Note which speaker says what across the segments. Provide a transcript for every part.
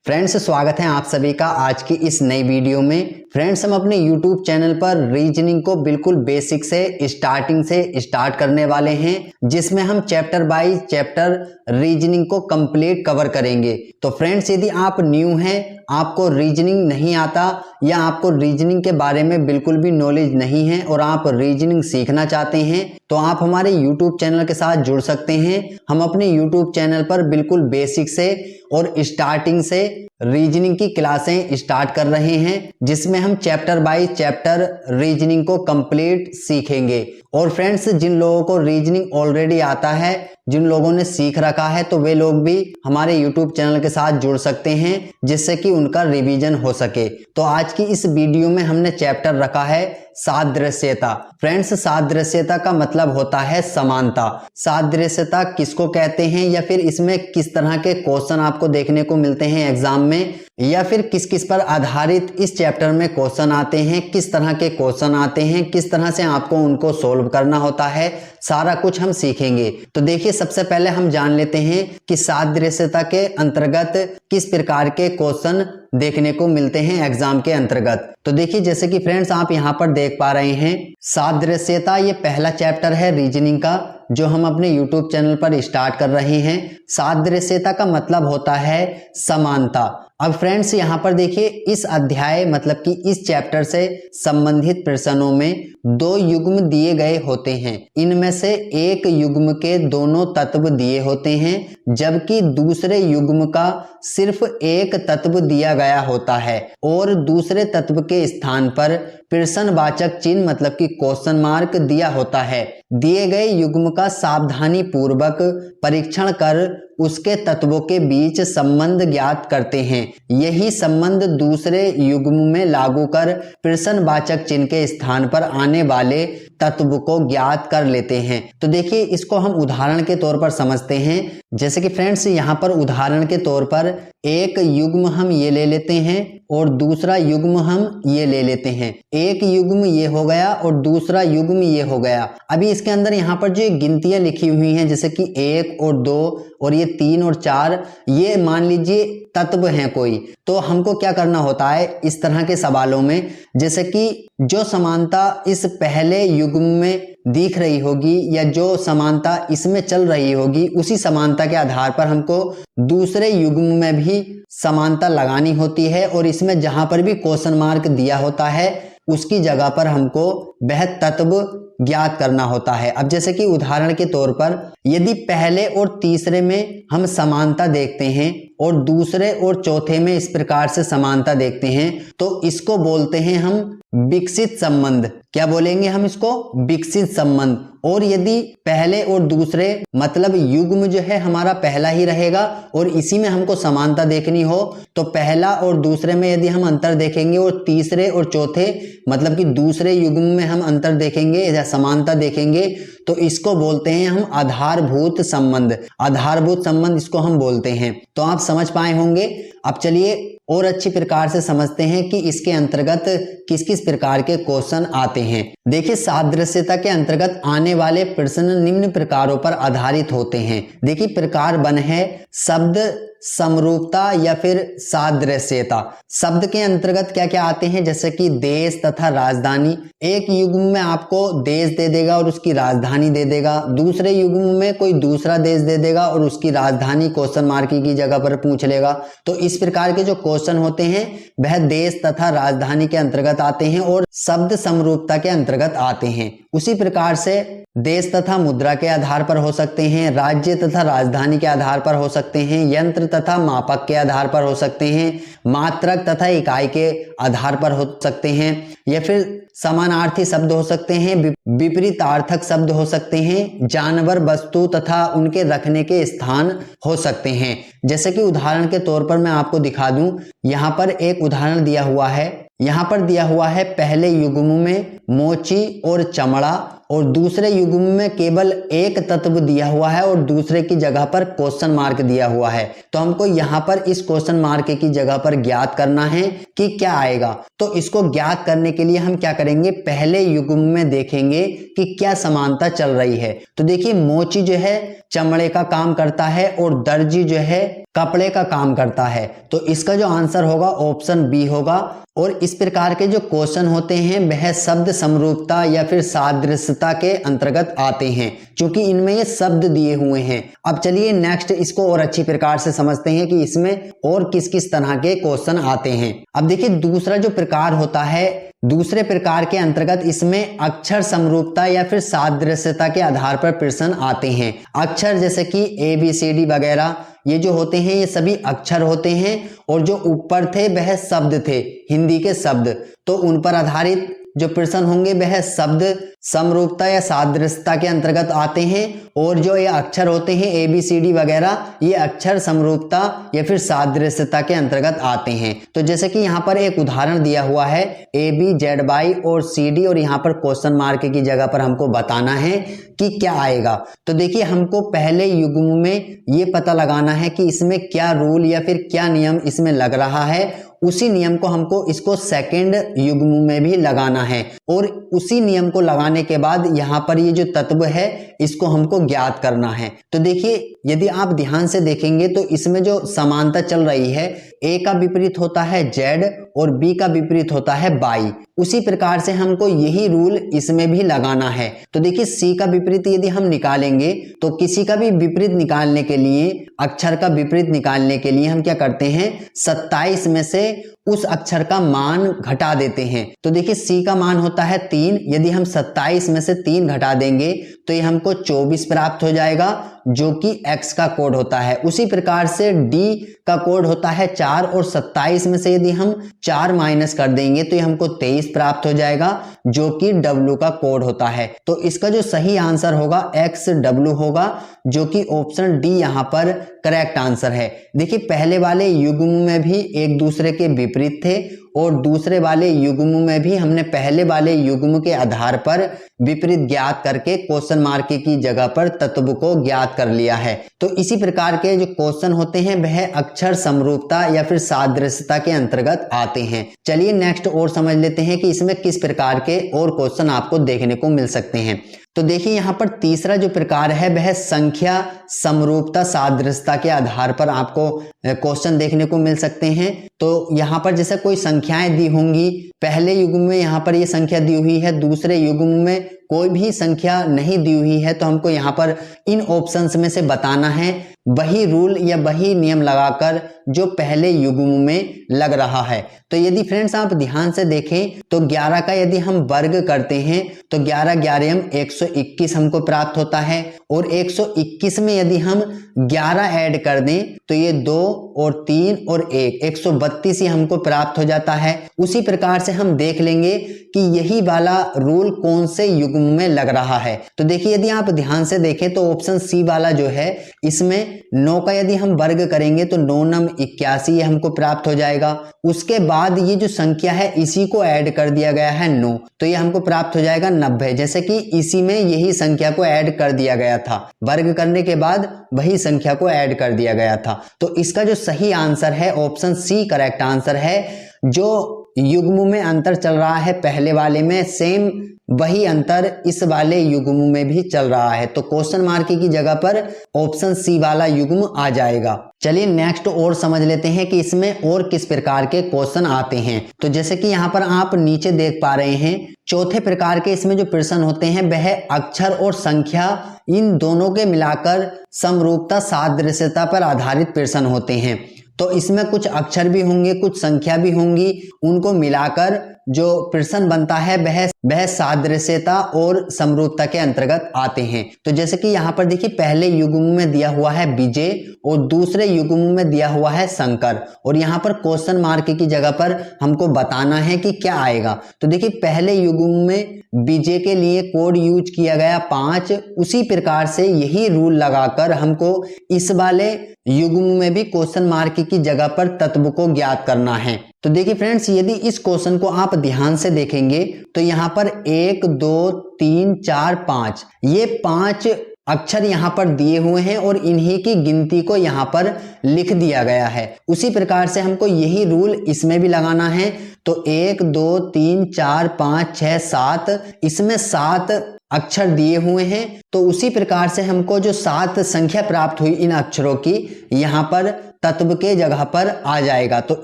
Speaker 1: Friends, स्वागत है आप सभी का आज की इस नई वीडियो में। फ्रेंड्स, हम अपने YouTube चैनल पर रीजनिंग को बिल्कुल बेसिक से स्टार्टिंग से स्टार्ट करने वाले हैं, जिसमें हम चैप्टर बाय चैप्टर रीजनिंग को कंप्लीट कवर करेंगे। तो फ्रेंड्स, यदि आप न्यू हैं, आपको रीजनिंग नहीं आता या आपको रीजनिंग के बारे में बिल्कुल भी नॉलेज नहीं है और आप रीजनिंग सीखना चाहते हैं, तो आप हमारे YouTube चैनल के साथ जुड़ सकते हैं। हम अपने YouTube चैनल पर बिल्कुल बेसिक से और स्टार्टिंग से रीजनिंग की क्लासें स्टार्ट कर रहे हैं, जिसमें हम चैप्टर बाय चैप्टर रीजनिंग को कंप्लीट सीखेंगे। और फ्रेंड्स, जिन लोगों को रीजनिंग ऑलरेडी आता है, जिन लोगों ने सीख रखा है, तो वे लोग भी हमारे YouTube चैनल के साथ जुड़ सकते हैं, जिससे कि उनका रिवीजन हो सके। तो आज की इस वीडियो में हमने चैप्टर रखा है सादृश्यता। फ्रेंड्स, सादृश्यता का मतलब होता है समानता। सादृश्यता किसको कहते हैं, या फिर इसमें किस तरह के क्वेश्चन आपको देखने को मिलते हैं एग्जाम में, या फिर किस किस पर आधारित इस चैप्टर में क्वेश्चन आते हैं, किस तरह के क्वेश्चन आते हैं, किस तरह से आपको उनको सोल्व करना होता है, सारा कुछ हम सीखेंगे। तो देखिए, सबसे पहले हम जान लेते हैं कि सादृश्यता के अंतर्गत किस प्रकार के क्वेश्चन देखने को मिलते हैं एग्जाम के अंतर्गत। तो देखिए, जैसे कि फ्रेंड्स आप यहाँ पर देख पा रहे हैं, सादृश्यता ये पहला चैप्टर है रीजनिंग का, जो हम अपने YouTube चैनल पर स्टार्ट कर रहे हैं। सादृश्यता का मतलब होता है समानता। अब फ्रेंड्स, यहाँ पर देखिए, इस अध्याय मतलब कि इस चैप्टर से संबंधित प्रश्नों में दो युग्म दिए गए होते हैं। इनमें से एक युग्म के दोनों तत्व दिए होते हैं, जबकि दूसरे युग्म का सिर्फ एक तत्व दिया गया होता है और दूसरे तत्व के स्थान पर प्रश्नवाचक चिन्ह मतलब कि क्वेश्चन मार्क दिया होता है। दिए गए युग्म का सावधानी पूर्वक परीक्षण कर उसके तत्वों के बीच संबंध ज्ञात करते हैं। यही संबंध दूसरे युग्म में लागू कर प्रश्नवाचक चिन्ह के स्थान पर आने वाले तत्व को ज्ञात कर लेते हैं। तो देखिए, इसको हम उदाहरण के तौर पर समझते हैं। जैसे कि फ्रेंड्स, यहाँ पर उदाहरण के तौर पर एक युग्म हम ये ले लेते हैं और दूसरा युग्म हम ये ले लेते हैं। एक युग्म ये हो गया और दूसरा युग्म ये हो गया। अभी इसके अंदर यहाँ पर जो गिनतियां लिखी हुई हैं, जैसे कि 1 और 2 और ये 3 और 4, ये मान लीजिए तत्व हैं कोई। तो हमको क्या करना होता है इस तरह के सवालों में, जैसे कि जो समानता इस पहले युग्म में दिख रही होगी या जो समानता इसमें चल रही होगी, उसी समानता के आधार पर हमको दूसरे युग्म में भी समानता लगानी होती है और इसमें जहां पर भी क्वेश्चन मार्क दिया होता है उसकी जगह पर हमको वह तत्व ज्ञात करना होता है। अब जैसे कि उदाहरण के तौर पर, यदि पहले और तीसरे में हम समानता देखते हैं और दूसरे और चौथे में इस प्रकार से समानता देखते हैं, तो इसको बोलते हैं हम विकसित संबंध। क्या बोलेंगे हम इसको? विकसित संबंध। और यदि पहले और दूसरे मतलब युग्म जो है हमारा पहला ही रहेगा और इसी में हमको समानता देखनी हो, तो पहला और दूसरे में यदि हम अंतर देखेंगे और तीसरे और चौथे मतलब कि दूसरे युग्म में हम अंतर देखेंगे या समानता देखेंगे, तो इसको बोलते हैं हम आधारभूत संबंध। आधारभूत संबंध इसको हम बोलते हैं। तो आप समझ पाए होंगे। अब चलिए और अच्छी प्रकार से समझते हैं कि इसके अंतर्गत किस किस प्रकार के क्वेश्चन आते हैं। देखिए, सादृश्यता के अंतर्गत आने वाले प्रश्न निम्न प्रकारों पर आधारित होते हैं। देखिए, प्रकार 1 है शब्द समरूपता या फिर सादृश्यता। शब्द के अंतर्गत क्या क्या आते हैं, जैसे कि देश तथा राजधानी। एक युग्म में आपको देश दे देगा और उसकी राजधानी दे देगा, दूसरे युग्म में कोई दूसरा देश दे देगा और उसकी राजधानी क्वेश्चन मार्क की जगह पर पूछ लेगा। तो इस प्रकार के जो क्वेश्चन होते हैं वह देश तथा राजधानी के अंतर्गत आते हैं और शब्द समरूपता के अंतर्गत आते हैं। उसी प्रकार से देश तथा मुद्रा के आधार पर हो सकते हैं, राज्य तथा राजधानी के आधार पर हो सकते हैं, यंत्र तथा मापक के आधार पर हो सकते हैं, मात्रक तथा इकाई के आधार पर हो सकते हैं, या फिर समानार्थी शब्द हो सकते हैं, विपरीतार्थक शब्द हो सकते हैं, जानवर, वस्तु तथा उनके रखने के स्थान हो सकते हैं। जैसे कि उदाहरण के तौर पर मैं आपको दिखा दूं, यहाँ पर एक उदाहरण दिया हुआ है। यहाँ पर दिया हुआ है पहले युग्म में मोची और चमड़ा और दूसरे युग्म में केवल एक तत्व दिया हुआ है और दूसरे की जगह पर क्वेश्चन मार्क दिया हुआ है, तो हमको यहाँ पर इस क्वेश्चन मार्क की जगह पर ज्ञात करना है कि क्या आएगा। तो इसको ज्ञात करने के लिए हम क्या करेंगे, पहले युग्म में देखेंगे कि क्या समानता चल रही है। तो देखिए मोची जो है चमड़े का काम करता है और दर्जी जो है कपड़े का काम करता है, तो इसका जो आंसर होगा ऑप्शन बी होगा। और इस प्रकार के जो क्वेश्चन होते हैं वह शब्द समरूपता या फिर सादृश्यता के अंतर्गत आते हैं, क्योंकि इनमें ये शब्द दिए हुए हैं। अब चलिए नेक्स्ट इसको और अच्छी प्रकार से समझते हैं कि इसमें और किस किस तरह के क्वेश्चन आते हैं। अब देखिए दूसरा जो प्रकार होता है, दूसरे प्रकार के अंतर्गत इसमें अक्षर समरूपता या फिर सादृश्यता के आधार पर प्रश्न आते हैं। अक्षर जैसे कि ABCD वगैरह ये जो होते हैं ये सभी अक्षर होते हैं, और जो ऊपर थे वह शब्द थे, हिंदी के शब्द, तो उन पर आधारित जो प्रश्न होंगे वह शब्द समरूपता या सादृश्यता के अंतर्गत आते हैं। और जो ये अक्षर होते हैं ABCD वगैरह ये अक्षर समरूपता या फिर सादृश्यता के अंतर्गत आते हैं। तो जैसे कि यहाँ पर एक उदाहरण दिया हुआ है ABZY और CD, और यहाँ पर क्वेश्चन मार्क की जगह पर हमको बताना है कि क्या आएगा। तो देखिए हमको पहले युग्म में ये पता लगाना है कि इसमें क्या रूल या फिर क्या नियम इसमें लग रहा है, उसी नियम को हमको इसको सेकंड युग्म में भी लगाना है, और उसी नियम को लगाने के बाद यहाँ पर ये जो तत्व है इसको हमको ज्ञात करना है। तो देखिए यदि आप ध्यान से देखेंगे तो इसमें जो समानता चल रही है, A का विपरीत होता है Z और B का विपरीत होता है Y, उसी प्रकार से हमको यही रूल इसमें भी लगाना है। तो देखिए C का विपरीत यदि हम निकालेंगे तो किसी का भी विपरीत निकालने के लिए, अक्षर का विपरीत निकालने के लिए हम क्या करते हैं, 27 में से उस अक्षर का मान घटा देते हैं। तो देखिए C का मान होता है 3, यदि हम 27 में से 3 घटा देंगे तो ये हमको 24 प्राप्त हो जाएगा, जो कि X का कोड होता है। उसी प्रकार से D का कोड होता है 4, और 27 में से यदि हम 4 माइनस कर देंगे तो ये हमको 23 प्राप्त हो जाएगा, जो कि W का कोड होता है। तो इसका जो सही आंसर होगा XW होगा, जो कि ऑप्शन डी यहाँ पर करेक्ट आंसर है। देखिए पहले वाले युग्म में भी एक दूसरे के विपरीत थे, और दूसरे वाले युग्म में भी हमने पहले वाले युग्म के आधार पर विपरीत ज्ञात करके क्वेश्चन मार्क की जगह पर तत्व को ज्ञात कर लिया है। तो इसी प्रकार के जो क्वेश्चन होते हैं वह अक्षर समरूपता या फिर सादृश्यता के अंतर्गत आते हैं। चलिए नेक्स्ट और समझ लेते हैं कि इसमें किस प्रकार के और क्वेश्चन आपको देखने को मिल सकते हैं। तो देखिए यहाँ पर तीसरा जो प्रकार है वह संख्या समरूपता सादृश्यता के आधार पर आपको क्वेश्चन देखने को मिल सकते हैं। तो यहाँ पर जैसे कोई संख्याएं दी होंगी, पहले युग्म में यहाँ पर ये संख्या दी हुई है, दूसरे युग्म में कोई भी संख्या नहीं दी हुई है, तो हमको यहाँ पर इन ऑप्शंस में से बताना है वही रूल या वही नियम लगाकर जो पहले युग्म में लग रहा है। तो यदि फ्रेंड्स आप ध्यान से देखें तो 11 का यदि हम वर्ग करते हैं तो 11 11 121 हमको प्राप्त होता है, और 121 में यदि हम 11 ऐड कर दें तो ये 2 और 3 और 1 132 ही हमको प्राप्त हो जाता है। उसी प्रकार से हम देख लेंगे कि यही वाला रूल कौन से युग्म में लग रहा है। तो देखिए यदि आप ध्यान से देखें तो ऑप्शन सी वाला जो है, इसमें 9 का यदि हम वर्ग करेंगे तो 9 9 81 ये हमको प्राप्त हो जाएगा। उसके बाद ये जो संख्या है इसी को ऐड कर दिया गया है 9, तो ये हमको प्राप्त हो जाएगा 90, जैसे कि इसी में यही संख्या को ऐड कर दिया गया था, वर्ग करने के बाद वही संख्या को ऐड कर दिया गया था। तो इसका जो सही आंसर है ऑप्शन सी करेक्ट आंसर है। जो युग्म में अंतर चल रहा है पहले वाले में, सेम वही अंतर इस वाले युग्म में भी चल रहा है। तो क्वेश्चन मार्क की जगह पर ऑप्शन सी वाला युग्म आ जाएगा। चलिए नेक्स्ट और समझ लेते हैं कि इसमें और किस प्रकार के क्वेश्चन आते हैं। तो जैसे कि यहाँ पर आप नीचे देख पा रहे हैं, चौथे प्रकार के इसमें जो प्रश्न होते हैं वह अक्षर और संख्या इन दोनों के मिलाकर समरूपता सादृश्यता पर आधारित प्रश्न होते हैं। तो इसमें कुछ अक्षर भी होंगे, कुछ संख्या भी होंगी, उनको मिलाकर जो प्रश्न बनता है वह सादृश्यता और समरूपता के अंतर्गत आते हैं। तो जैसे कि यहाँ पर देखिए पहले युग्म में दिया हुआ है विजय और दूसरे युग्म में दिया हुआ है शंकर, और यहाँ पर क्वेश्चन मार्क की जगह पर हमको बताना है कि क्या आएगा। तो देखिए पहले युग्म में विजय के लिए कोड यूज किया गया 5, उसी प्रकार से यही रूल लगाकर हमको इस वाले युग्म में भी क्वेश्चन मार्क की जगह पर तत्व को ज्ञात करना है। तो देखिए फ्रेंड्स यदि इस क्वेश्चन को आप ध्यान से देखेंगे तो यहाँ पर 1 2 3 4 5 ये 5 अक्षर यहाँ पर दिए हुए हैं और इन्हीं की गिनती को यहाँ पर लिख दिया गया है। उसी प्रकार से हमको यही रूल इसमें भी लगाना है। तो 1 2 3 4 5 6 7 इसमें 7 अक्षर दिए हुए हैं। तो उसी प्रकार से हमको जो 7 संख्या प्राप्त हुई इन अक्षरों की यहाँ पर तत्व के जगह पर आ जाएगा। तो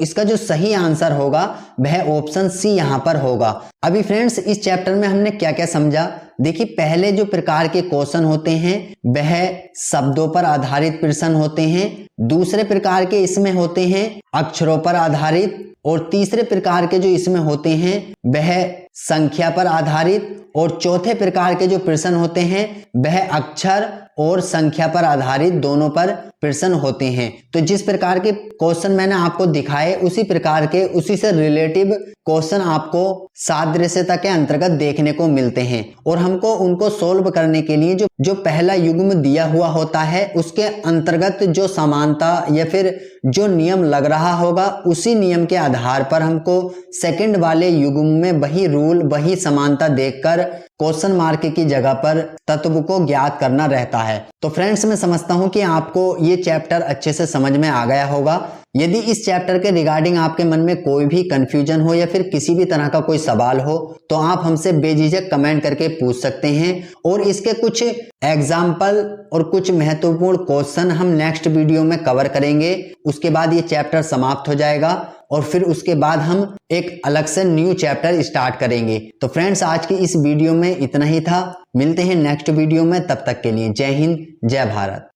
Speaker 1: इसका जो सही आंसर होगा वह ऑप्शन सी यहाँ पर होगा। अभी फ्रेंड्स इस चैप्टर में हमने क्या क्या समझा, देखिए पहले जो प्रकार के क्वेश्चन होते हैं वह शब्दों पर आधारित प्रश्न होते हैं, दूसरे प्रकार के इसमें होते हैं अक्षरों पर आधारित, और तीसरे प्रकार के जो इसमें होते हैं वह संख्या पर आधारित, और चौथे प्रकार के जो प्रश्न होते हैं वह अक्षर और संख्या पर आधारित दोनों पर प्रश्न होते हैं। तो जिस प्रकार के क्वेश्चन मैंने आपको दिखाए उसी प्रकार के उसी से रिलेटिव क्वेश्चन आपको सादृश्यता के अंतर्गत देखने को मिलते हैं, और हमको उनको सोल्व करने के लिए जो पहला युग्म दिया हुआ होता है उसके अंतर्गत जो समानता या फिर जो नियम लग रहा होगा उसी नियम के आधार पर हमको सेकंड वाले युग्म में वही रूल वही समानता देखकर क्वेश्चन मार्क की जगह पर तत्व को ज्ञात करना रहता है। तो फ्रेंड्स मैं समझता हूं कि आपको ये चैप्टर अच्छे से समझ में आ गया होगा। यदि इस चैप्टर के रिगार्डिंग आपके मन में कोई भी कंफ्यूजन हो या फिर किसी भी तरह का कोई सवाल हो तो आप हमसे बेझिझक कमेंट करके पूछ सकते हैं, और इसके कुछ एग्जाम्पल और कुछ महत्वपूर्ण क्वेश्चन हम नेक्स्ट वीडियो में कवर करेंगे। उसके बाद ये चैप्टर समाप्त हो जाएगा और फिर उसके बाद हम एक अलग से न्यू चैप्टर स्टार्ट करेंगे। तो फ्रेंड्स आज की इस वीडियो में इतना ही था, मिलते हैं नेक्स्ट वीडियो में, तब तक के लिए जय हिंद जय भारत।